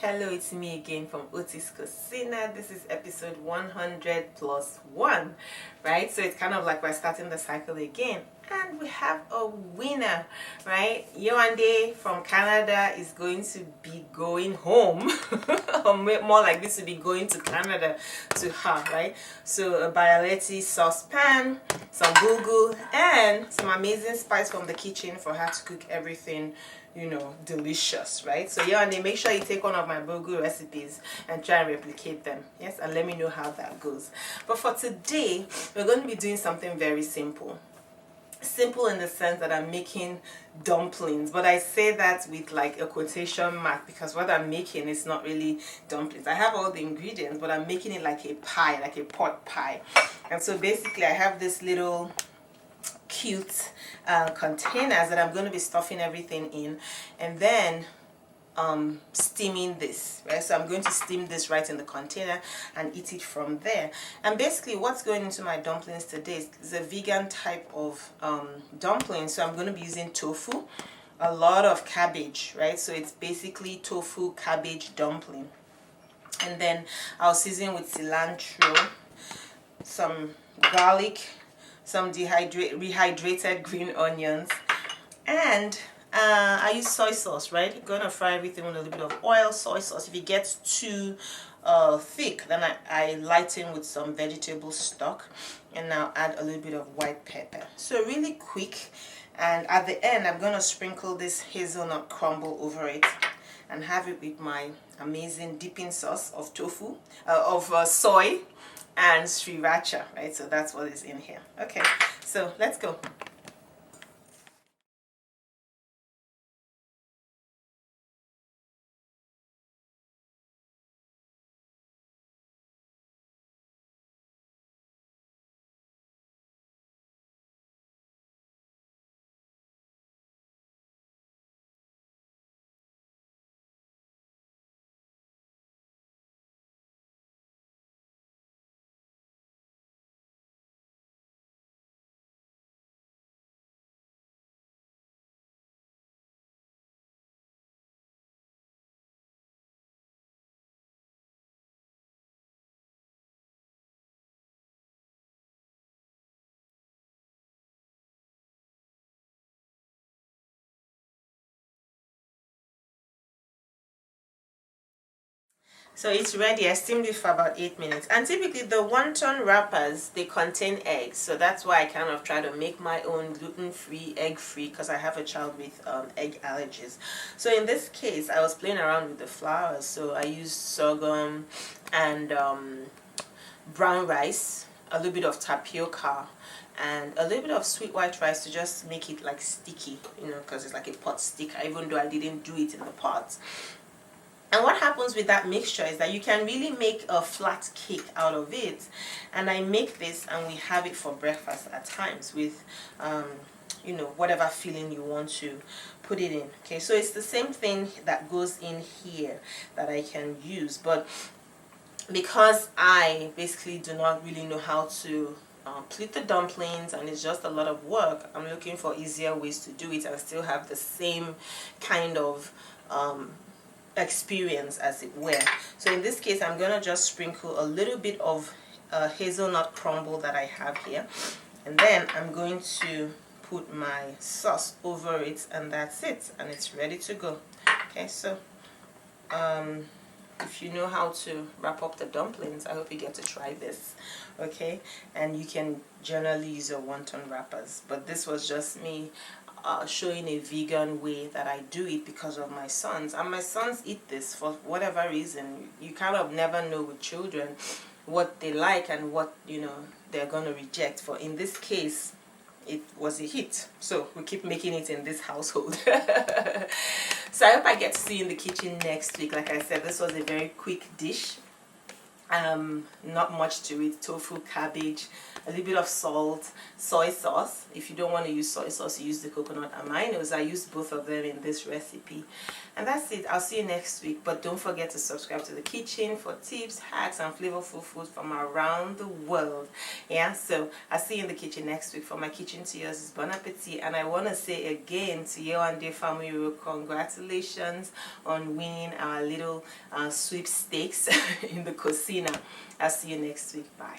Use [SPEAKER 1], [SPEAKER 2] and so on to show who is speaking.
[SPEAKER 1] Hello, it's me again from Otis Cocina. This is episode 100 plus 1, right? So it's kind of like we're starting the cycle again. And we have a winner, right? Yoande from Canada is going to be going home, or more likely to be going to Canada to her, right? So a Bialetti saucepan, some bulgur, and some amazing spice from the kitchen for her to cook everything, you know, delicious, right? So Yoande, make sure you take one of my bulgur recipes and try and replicate them, yes? And let me know how that goes. But for today, we're going to be doing something very simple. Simple in the sense that I'm making dumplings, but I say that with like a quotation mark because what I'm making is not really dumplings. I have all the ingredients, but I'm making it like a pie, like a pot pie. And so basically I have this little cute containers that I'm going to be stuffing everything in, and then steaming this, right? So I'm going to steam this right in the container and eat it from there. And basically what's going into my dumplings today is a vegan type of dumpling. So I'm going to be using tofu, a lot of cabbage, right? So it's basically tofu cabbage dumpling. And then I'll season with cilantro, some garlic, some rehydrated green onions, and I use soy sauce, right? I'm gonna fry everything with a little bit of oil, soy sauce. If it gets too thick, then I lighten with some vegetable stock, and now add a little bit of white pepper. So really quick, and at the end I'm gonna sprinkle this hazelnut crumble over it and have it with my amazing dipping sauce of tofu, soy and sriracha, right? So that's what is in here. Okay, so let's go. So it's ready. I steamed it for about 8 minutes. And typically the wonton wrappers, they contain eggs. So that's why I kind of try to make my own gluten-free, egg-free, because I have a child with egg allergies. So in this case, I was playing around with the flours. So I used sorghum and brown rice, a little bit of tapioca, and a little bit of sweet white rice to just make it like sticky, you know, because it's like a pot sticker, even though I didn't do it in the pot. And what happens with that mixture is that you can really make a flat cake out of it. And I make this and we have it for breakfast at times with, you know, whatever filling you want to put it in. Okay, so it's the same thing that goes in here that I can use. But because I basically do not really know how to pleat the dumplings and it's just a lot of work, I'm looking for easier ways to do it and still have the same kind of experience, as it were. So in this case I'm gonna just sprinkle a little bit of hazelnut crumble that I have here, and then I'm going to put my sauce over it, and that's it, and it's ready to go. Okay, so if you know how to wrap up the dumplings, I hope you get to try this. Okay, and you can generally use your wonton wrappers, but this was just me showing a vegan way that I do it because of my sons. And my sons eat this for whatever reason. You kind of never know with children what they like and what, you know, they're going to reject. For in this case, it was a hit. So we keep making it in this household. So I hope I get to see you in the kitchen next week. Like I said, this was a very quick dish. Not much to it. Tofu, cabbage, a little bit of salt, soy sauce. If you don't want to use soy sauce, you use the coconut aminos. I used both of them in this recipe. And that's it. I'll see you next week. But don't forget to subscribe to the kitchen for tips, hacks, and flavorful food from around the world. Yeah, so I'll see you in the kitchen next week. From my kitchen to yours is bon appetit. And I want to say again to you and dear family, congratulations on winning our little sweepstakes in the cocina. I'll see you next week. Bye.